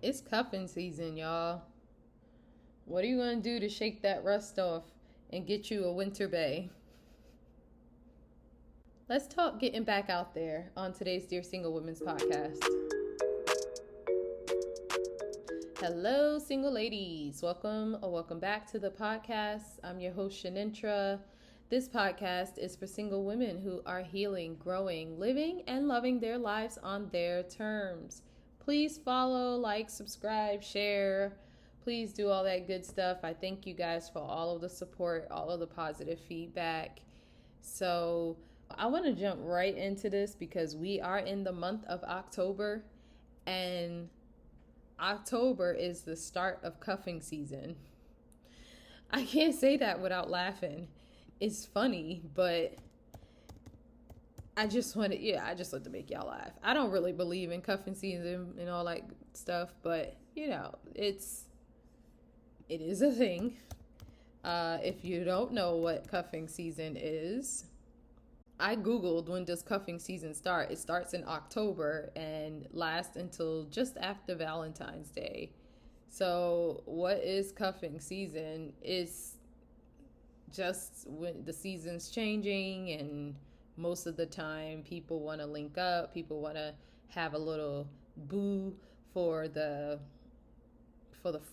It's cuffing season, y'all. What are you gonna do to shake that rust off and get you a winter bay? Let's talk getting back out there on today's Dear Single Women's podcast. Hello, single ladies. Welcome or welcome back to the podcast. I'm your host, Shanintra. This podcast is for single women who are healing, growing, living, and loving their lives on their terms. Please follow, like, subscribe, share. Please do all that good stuff. I thank you guys for all of the support, all of the positive feedback. So I want to jump right into this because we are in the month of October, and October is the start of cuffing season. I can't say that without laughing. It's funny, but I just want to make y'all laugh. I don't really believe in cuffing season and all that stuff, but it is a thing. If you don't know what cuffing season is, I Googled when does cuffing season start. It starts in October and lasts until just after Valentine's Day. So what is cuffing season? It's just when the season's changing, and most of the time people want to link up. People want to have a little boo for the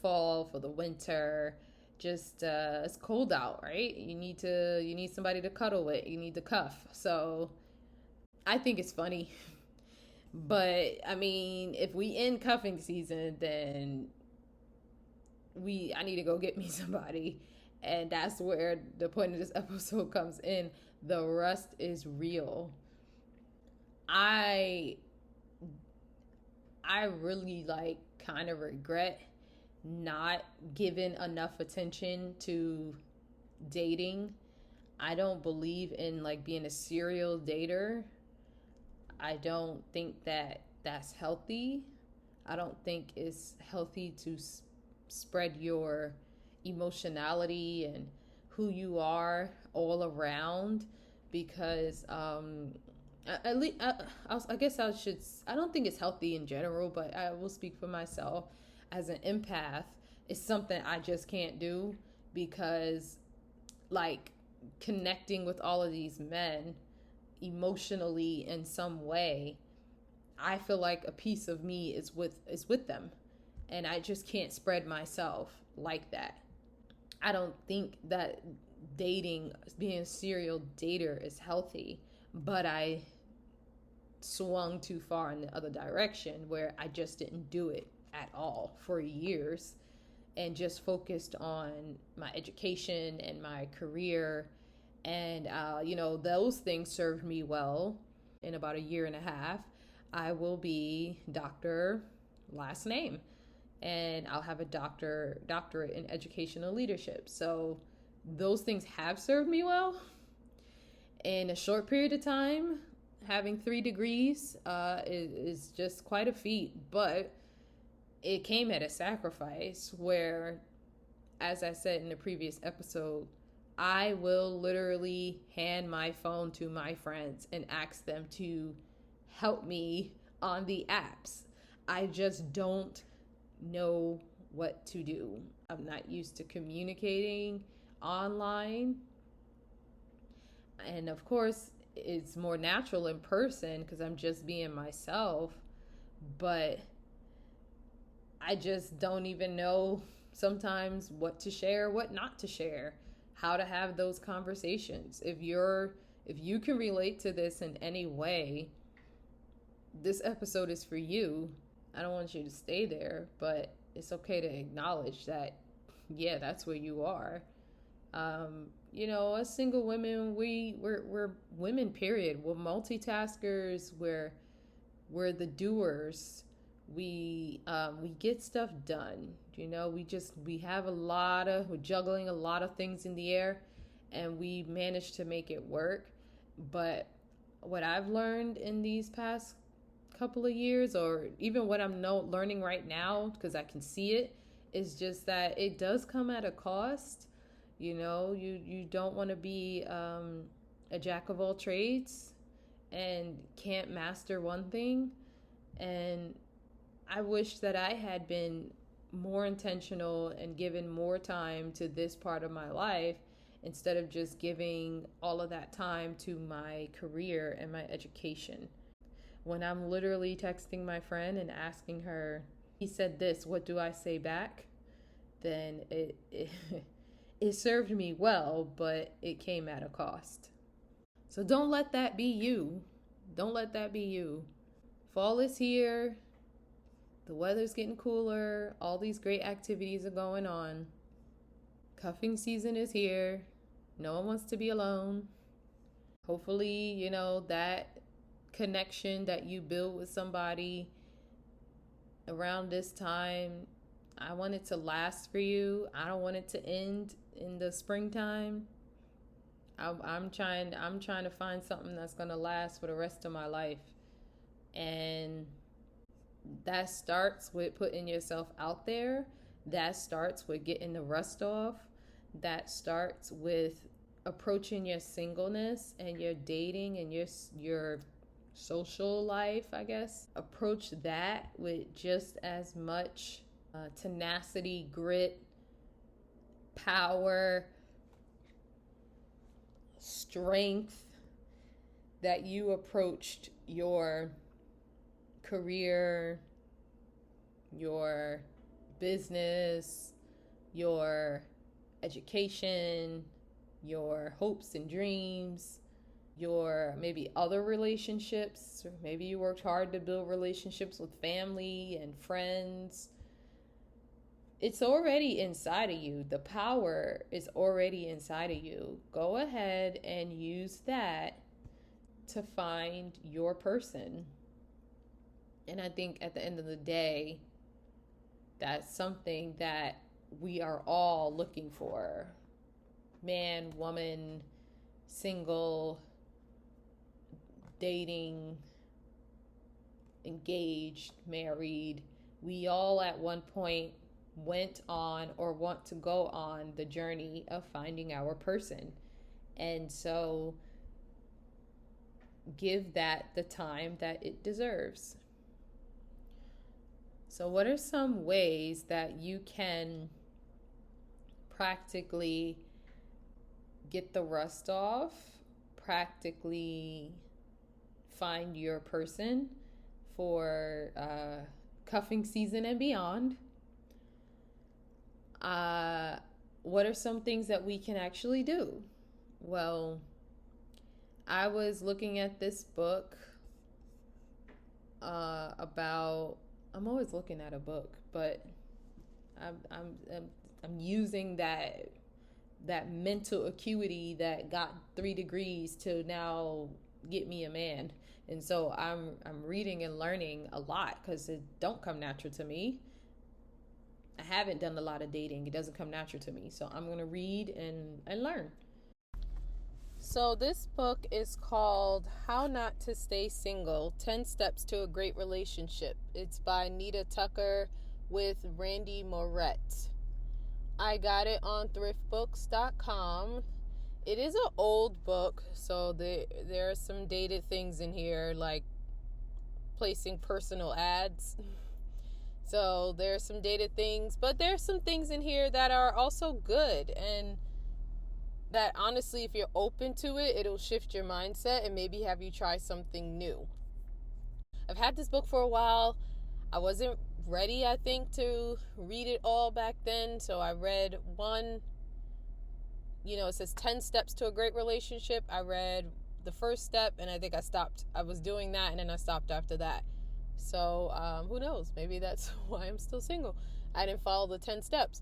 fall, for the winter. Just it's cold out, right? You need somebody to cuddle with. You need to cuff. So I think it's funny. But I mean, if we in cuffing season, then I need to go get me somebody. And that's where the point of this episode comes in. The rust is real. I really kind of regret not giving enough attention to dating. I don't believe in being a serial dater. I don't think that that's healthy. I don't think it's healthy to spread your emotionality and who you are all around, because at least I guess I don't think it's healthy in general, but I will speak for myself. As an empath, it's something I just can't do, because connecting with all of these men emotionally in some way, I feel like a piece of me is with them, and I just can't spread myself like that. I don't think that being a serial dater is healthy, but I swung too far in the other direction where I just didn't do it at all for years, and just focused on my education and my career. And those things served me well. In about a year and a half, I will be Dr. last name, and I'll have a doctorate in educational leadership. So those things have served me well. In a short period of time, having 3 degrees is just quite a feat, but it came at a sacrifice where, as I said in the previous episode, I will literally hand my phone to my friends and ask them to help me on the apps. I just don't know what to do. I'm not used to communicating online. And of course, it's more natural in person because I'm just being myself. But I just don't even know sometimes what to share, what not to share, how to have those conversations. If you can relate to this in any way, this episode is for you. I don't want you to stay there, but it's okay to acknowledge that, yeah, that's where you are. As single women, we're women, period. We're multitaskers. We're the doers. We get stuff done. We're juggling a lot of things in the air, and we manage to make it work. But what I've learned in these past couple of years, or even what I'm learning right now, because I can see it, is just that it does come at a cost. You don't want to be a jack of all trades and can't master one thing. And I wish that I had been more intentional and given more time to this part of my life instead of just giving all of that time to my career and my education. When I'm literally texting my friend and asking her, he said this, what do I say back? Then it served me well, but it came at a cost. So don't let that be you. Don't let that be you. Fall is here. The weather's getting cooler. All these great activities are going on. Cuffing season is here. No one wants to be alone. Hopefully, that connection that you build with somebody around this time, I want it to last for you. I don't want it to end in the springtime. I'm trying to find something that's going to last for the rest of my life. And that starts with putting yourself out there. That starts with getting the rust off. That starts with approaching your singleness and your dating and your social life, I guess. Approach that with just as much tenacity, grit, power, strength that you approached your career, your business, your education, your hopes and dreams, your maybe other relationships. Maybe you worked hard to build relationships with family and friends. It's already inside of you. The power is already inside of you. Go ahead and use that to find your person. And I think at the end of the day, that's something that we are all looking for. Man, woman, single, dating, engaged, married. We all at one point went on or want to go on the journey of finding our person. And so give that the time that it deserves. So what are some ways that you can practically get the rust off, practically find your person for cuffing season and beyond? What are some things that we can actually do? Well, I was looking at this book about. I'm always looking at a book, but I'm using that mental acuity that got 3 degrees to now get me a man. And so I'm reading and learning a lot because it don't come natural to me. I haven't done a lot of dating. It doesn't come natural to me. So I'm going to read and learn. So this book is called How Not to Stay Single, 10 Steps to a Great Relationship. It's by Nita Tucker with Randy Moret. I got it on thriftbooks.com. It is an old book, so there are some dated things in here, like placing personal ads. So there's some dated things, but there's some things in here that are also good, and that honestly, if you're open to it, it'll shift your mindset and maybe have you try something new. I've had this book for a while. I wasn't ready, I think, to read it all back then, so I read one. It says 10 steps to a great relationship. I read the first step, and I think I stopped. I was doing that, and then I stopped after that. So who knows? Maybe that's why I'm still single. I didn't follow the 10 steps.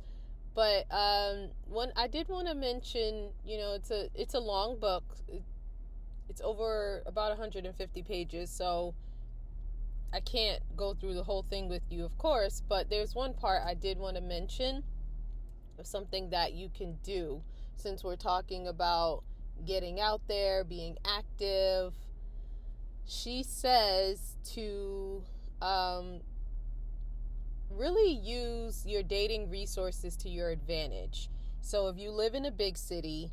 But one I did want to mention, it's a long book. It's over about 150 pages, so I can't go through the whole thing with you, of course. But there's one part I did want to mention of something that you can do, since we're talking about getting out there, being active. She says to really use your dating resources to your advantage. So if you live in a big city,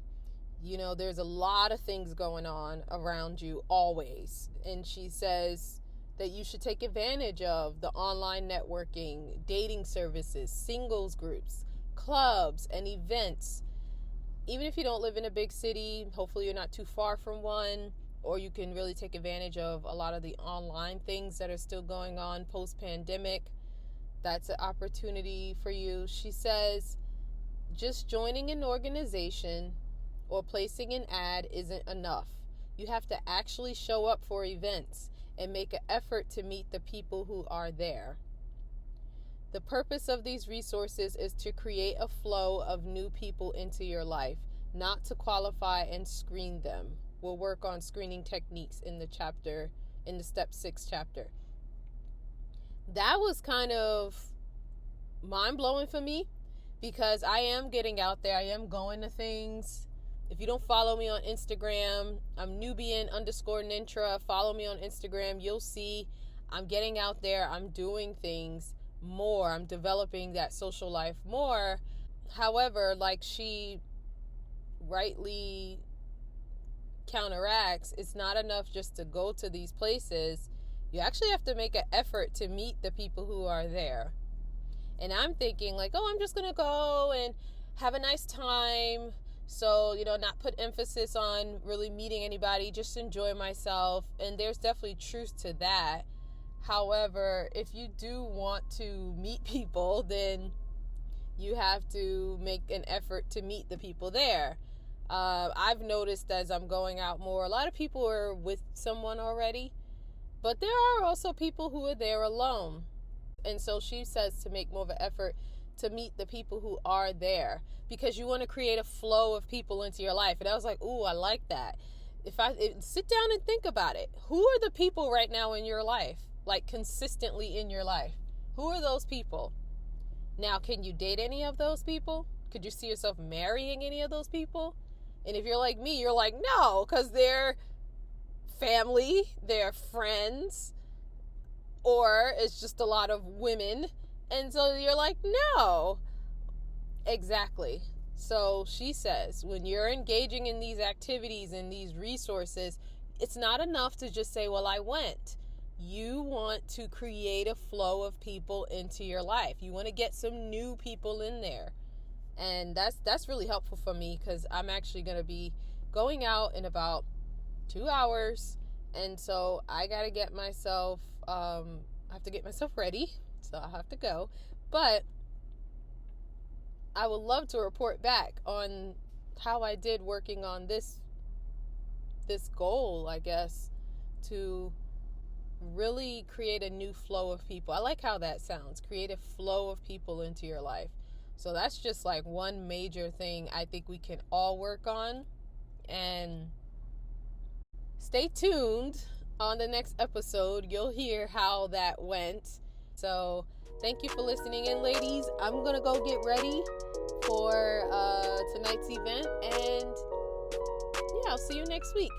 there's a lot of things going on around you always. And she says that you should take advantage of the online networking, dating services, singles groups, clubs, and events. Even if you don't live in a big city, hopefully you're not too far from one, or you can really take advantage of a lot of the online things that are still going on post-pandemic. That's an opportunity for you. She says, just joining an organization or placing an ad isn't enough. You have to actually show up for events and make an effort to meet the people who are there. The purpose of these resources is to create a flow of new people into your life, not to qualify and screen them. We'll work on screening techniques in the step 6 chapter. That was kind of mind-blowing for me, because I am getting out there. I am going to things. If you don't follow me on Instagram, I'm Nubian_Nintra. Follow me on Instagram. You'll see I'm getting out there. I'm doing things more. I'm developing that social life more. However, like she rightly counteracts, it's not enough just to go to these places. You actually have to make an effort to meet the people who are there. And I'm thinking like, oh, I'm just going to go and have a nice time. So, not put emphasis on really meeting anybody, just enjoy myself. And there's definitely truth to that. However, if you do want to meet people, then you have to make an effort to meet the people there. I've noticed as I'm going out more, a lot of people are with someone already, but there are also people who are there alone. And so she says to make more of an effort to meet the people who are there, because you want to create a flow of people into your life. And I was like, ooh, I like that. Sit down and think about it. Who are the people right now in your life, like consistently in your life? Who are those people? Now, can you date any of those people? Could you see yourself marrying any of those people? And if you're like me, you're like, no, because they're family, they're friends, or it's just a lot of women. And so you're like, no. Exactly. So she says, when you're engaging in these activities and these resources, it's not enough to just say, well, I went. You want to create a flow of people into your life. You want to get some new people in there. And that's really helpful for me, because I'm actually going to be going out in about 2 hours. And so I got to get myself, I have to get myself ready. So I have to go. But I would love to report back on how I did working on this goal, I guess, to really create a new flow of people. I like how that sounds. Create a flow of people into your life. So that's just like one major thing I think we can all work on. And stay tuned on the next episode. You'll hear how that went. So thank you for listening in, ladies. I'm going to go get ready for tonight's event. And yeah, I'll see you next week.